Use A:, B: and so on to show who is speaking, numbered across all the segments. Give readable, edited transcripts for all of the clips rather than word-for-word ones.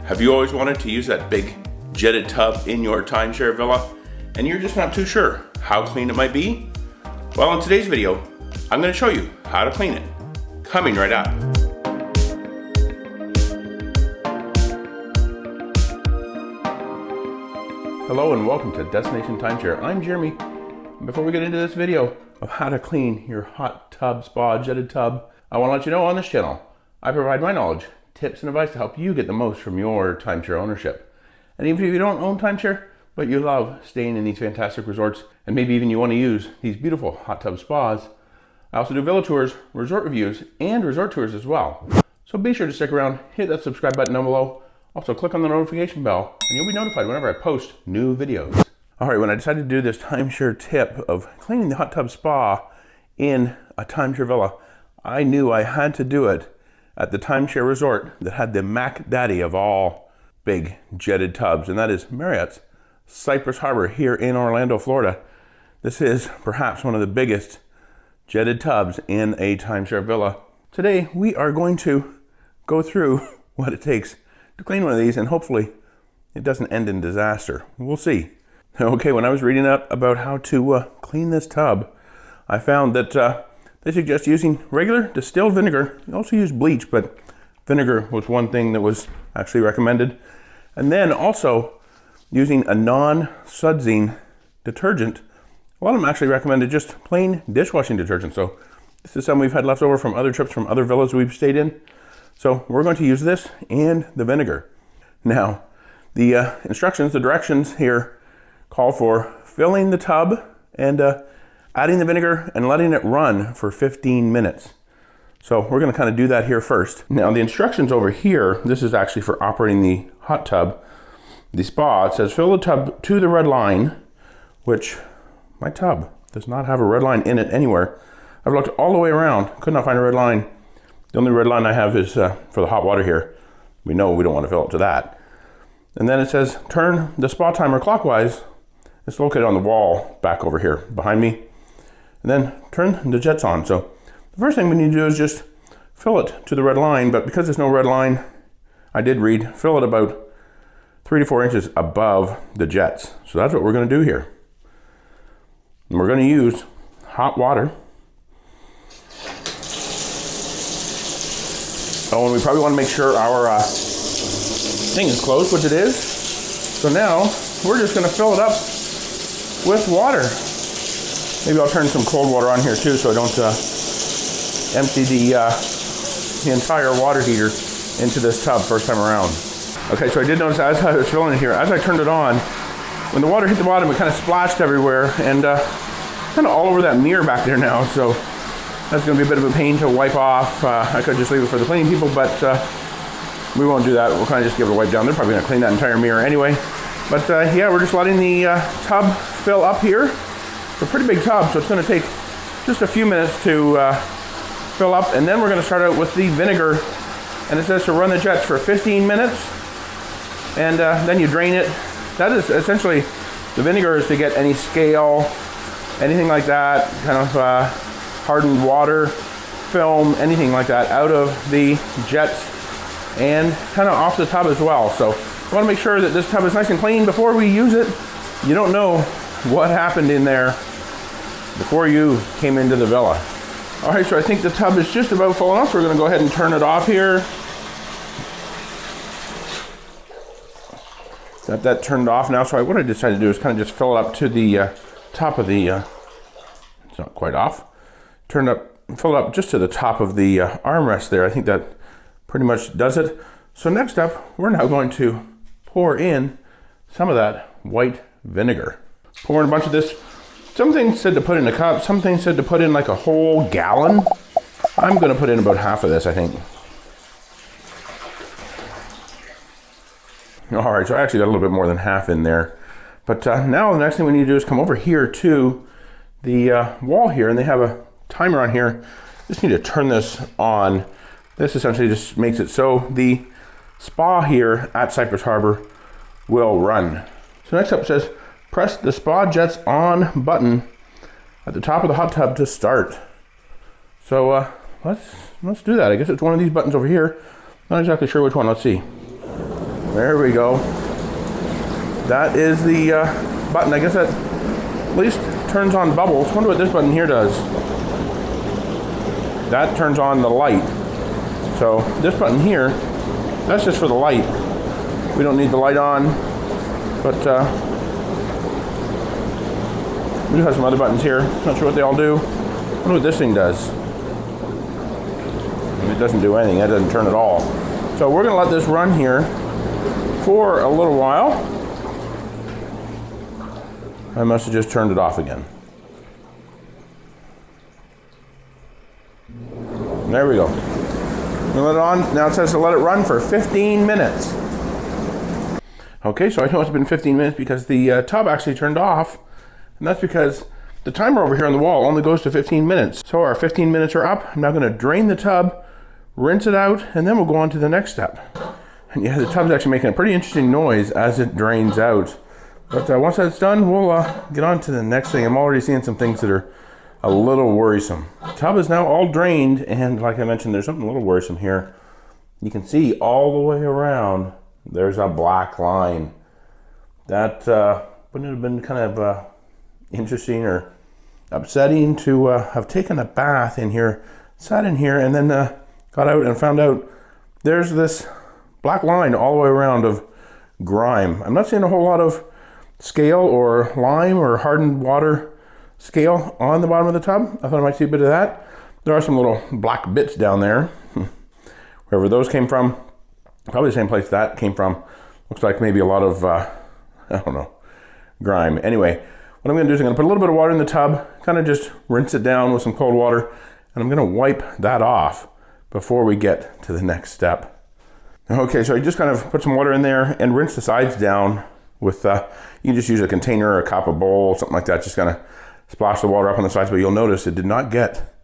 A: Have you always wanted to use that big jetted tub in your timeshare villa and you're just not too sure how clean it might be? Well, in today's video, I'm going to show you how to clean it. Coming right up. Hello and welcome to Destination Timeshare. I'm Jeremy. Before we get into this video of how to clean your hot tub spa jetted tub, I want to let you know on this channel, I provide my knowledge, tips, and advice to help you get the most from your timeshare ownership. And even if you don't own timeshare, but you love staying in these fantastic resorts, and maybe even you want to use these beautiful hot tub spas, I also do villa tours, resort reviews, and resort tours as well. So be sure to stick around, hit that subscribe button down below, also click on the notification bell, and you'll be notified whenever I post new videos. All right, when I decided to do this timeshare tip of cleaning the hot tub spa in a timeshare villa, I knew I had to do it at the timeshare resort that had the Mac Daddy of all big jetted tubs, and that is Marriott's Cypress Harbour here in Orlando, Florida. This is perhaps one of the biggest jetted tubs in a timeshare villa. Today, we are going to go through what it takes to clean one of these, and hopefully it doesn't end in disaster. We'll see. Okay, when I was reading up about how to clean this tub, I found that they suggest using regular distilled vinegar. You also use bleach, but vinegar was one thing that was actually recommended. And then also using a non-sudsing detergent. A lot of them actually recommended just plain dishwashing detergent. So this is something we've had left over from other trips from other villas we've stayed in. So we're going to use this and the vinegar. Now, the instructions, the directions here call for filling the tub and adding the vinegar and letting it run for 15 minutes. So we're going to kind of do that here first. Now the instructions over here, this is actually for operating the hot tub, the spa. It says fill the tub to the red line, which my tub does not have a red line in it anywhere. I've looked all the way around, could not find a red line. The only red line I have is for the hot water here. We know we don't want to fill up to that. And then it says turn the spa timer clockwise. It's located on the wall back over here behind me. And then turn the jets on. So the first thing we need to do is just fill it to the red line, but because there's no red line, I did read fill it about 3 to 4 inches above the jets. So that's what we're going to do here. And we're going to use hot water. Oh, and we probably want to make sure our thing is closed, which it is. So now we're just going to fill it up with water. Maybe I'll turn some cold water on here too, so I don't empty the entire water heater into this tub first time around. Okay, so I did notice as I was filling it here, as I turned it on, when the water hit the bottom, it kind of splashed everywhere and kind of all over that mirror back there now. So that's going to be a bit of a pain to wipe off. I could just leave it for the cleaning people, but we won't do that. We'll kind of just give it a wipe down. They're probably going to clean that entire mirror anyway. But yeah, we're just letting the tub fill up here. It's a pretty big tub, so it's going to take just a few minutes to fill up, and then we're going to start out with the vinegar, and it says to run the jets for 15 minutes, and then you drain it. That is essentially, the vinegar is to get any scale, anything like that, kind of hardened water, film, anything like that out of the jets and kind of off the tub as well. So I want to make sure that this tub is nice and clean before we use it. You don't know what happened in there before you came into the villa. All right, so I think the tub is just about full enough. We're going to go ahead and turn it off here. Got that turned off now. So what I decided to do is kind of just fill it up to the top of the, it's not quite off. Fill it up just to the top of the armrest there. I think that pretty much does it. So next up, we're now going to pour in some of that white vinegar. Pour in a bunch of this. Some things said to put in a cup, some things said to put in like a whole gallon. I'm going to put in about half of this, I think. All right, so I actually got a little bit more than half in there. But now the next thing we need to do is come over here to the wall here, and they have a timer on here. Just need to turn this on. This essentially just makes it so the spa here at Cypress Harbour will run. So next up it says, press the spa jets on button at the top of the hot tub to start. So let's do that. I guess it's one of these buttons over here. Not exactly sure which one. Let's see. There we go. That is the button. I guess that at least turns on bubbles. I wonder what this button here does. That turns on the light. So this button here, that's just for the light. We don't need the light on, but we do have some other buttons here. Not sure what they all do. I wonder what this thing does. It doesn't do anything. That doesn't turn at all. So we're going to let this run here for a little while. I must have just turned it off again. There we go. We let it on. Now it says to let it run for 15 minutes. Okay, so I know it's been 15 minutes because the tub actually turned off. And that's because the timer over here on the wall only goes to 15 minutes. So our 15 minutes are up. I'm now going to drain the tub, rinse it out, and then we'll go on to the next step. And yeah, the tub's actually making a pretty interesting noise as it drains out. But once that's done, we'll get on to the next thing. I'm already seeing some things that are a little worrisome. The tub is now all drained, and like I mentioned, there's something a little worrisome here. You can see all the way around, there's a black line. That wouldn't have been kind of interesting or upsetting to have taken a bath in here, sat in here, and then got out and found out there's this black line all the way around of grime. I'm not seeing a whole lot of scale or lime or hardened water scale on the bottom of the tub. I thought I might see a bit of that. There are some little black bits down there. Wherever those came from, probably the same place that came from. Looks like maybe a lot of, I don't know, grime. Anyway, what I'm gonna do is I'm gonna put a little bit of water in the tub, kind of just rinse it down with some cold water, and I'm gonna wipe that off before we get to the next step. Okay, so I just kind of put some water in there and rinse the sides down with, you can just use a container or a cup, a bowl, something like that, just kind of splash the water up on the sides, but you'll notice it did not get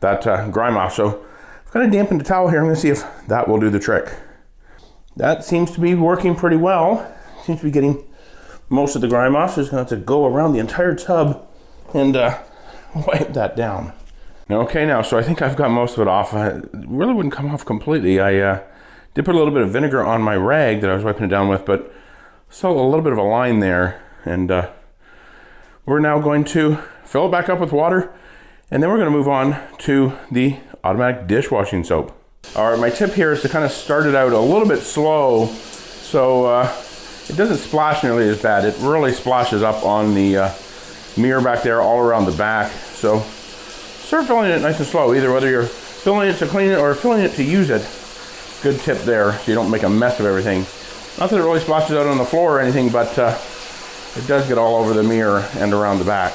A: that grime off. So I've kind of dampened the towel here. I'm gonna see if that will do the trick. That seems to be working pretty well. Seems to be getting most of the grime off, so just gonna have to go around the entire tub and wipe that down. Okay, now, so I think I've got most of it off. It really wouldn't come off completely. I did put a little bit of vinegar on my rag that I was wiping it down with, but still a little bit of a line there. And we're now going to fill it back up with water, and then we're gonna move on to the automatic dishwashing soap. All right, my tip here is to kind of start it out a little bit slow so it doesn't splash nearly as bad. It really splashes up on the mirror back there all around the back. So start filling it nice and slow, either whether you're filling it to clean it or filling it to use it. Good tip there, so you don't make a mess of everything. Not that it really splashes out on the floor or anything, but it does get all over the mirror and around the back.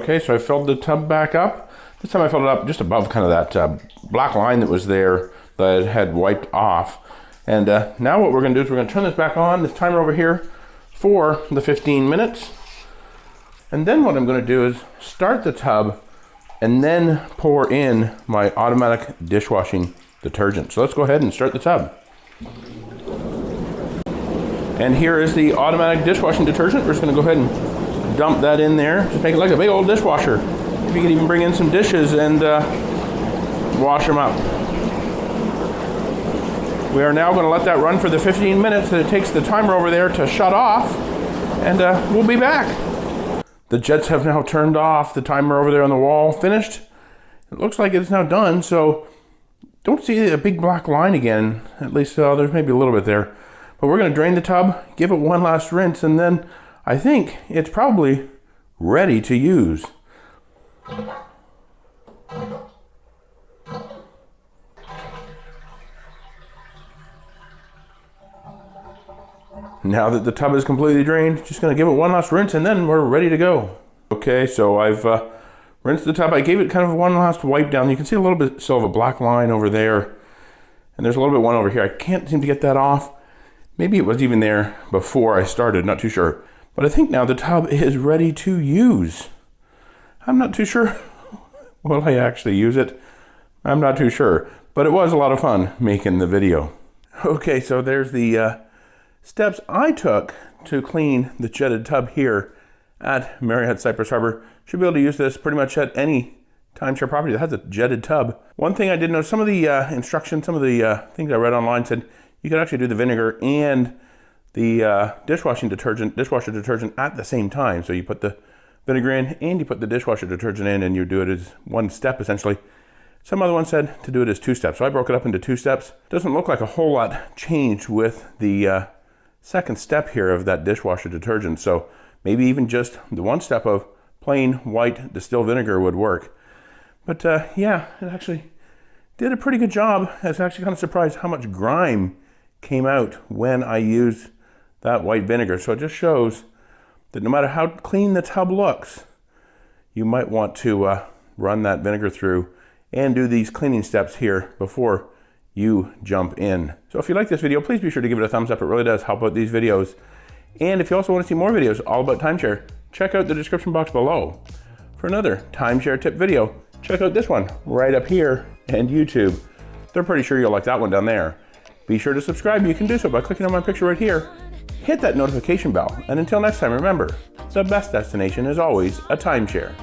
A: Okay, so I filled the tub back up. This time I filled it up just above kind of that black line that was there that I had wiped off. And now what we're gonna do is we're gonna turn this back on, this timer over here, for the 15 minutes. And then what I'm gonna do is start the tub and then pour in my automatic dishwashing detergent. So let's go ahead and start the tub. And here is the automatic dishwashing detergent. We're just gonna go ahead and dump that in there. Just make it like a big old dishwasher. You can even bring in some dishes and wash them up. We are now gonna let that run for the 15 minutes that it takes the timer over there to shut off, and we'll be back. The jets have now turned off. The timer over there on the wall finished. It looks like it's now done, so don't see a big black line again. At least there's maybe a little bit there. But we're gonna drain the tub, give it one last rinse, and then I think it's probably ready to use. Now that the tub is completely drained, just gonna give it one last rinse and then we're ready to go. Okay, so I've rinsed the tub. I gave it kind of one last wipe down. You can see a little bit still of a black line over there. And there's a little bit one over here. I can't seem to get that off. Maybe it was even there before I started, not too sure. But I think now the tub is ready to use. I'm not too sure. Will I actually use it? I'm not too sure. But it was a lot of fun making the video. Okay, so there's the steps I took to clean the jetted tub here at Marriott Cypress Harbour. Should be able to use this pretty much at any timeshare property that has a jetted tub. One thing I did notice, some of the instructions, some of the things I read online said you could actually do the vinegar and the dishwasher detergent at the same time. So you put the vinegar in and you put the dishwasher detergent in, and you do it as one step essentially. Some other ones said to do it as 2 steps. So I broke it up into 2 steps. Doesn't look like a whole lot changed with the second step here of that dishwasher detergent. So maybe even just the 1 step of plain white distilled vinegar would work. But yeah, it actually did a pretty good job. I was actually kind of surprised how much grime came out when I used that white vinegar. So it just shows that no matter how clean the tub looks, you might want to run that vinegar through and do these cleaning steps here before you jump in. So if you like this video, please be sure to give it a thumbs up. It really does help out these videos. And if you also want to see more videos all about timeshare, check out the description box below. For another timeshare tip video, check out this one right up here and YouTube. They're pretty sure you'll like that one down there. Be sure to subscribe. You can do so by clicking on my picture right here. Hit that notification bell. And until next time, remember, the best destination is always a timeshare.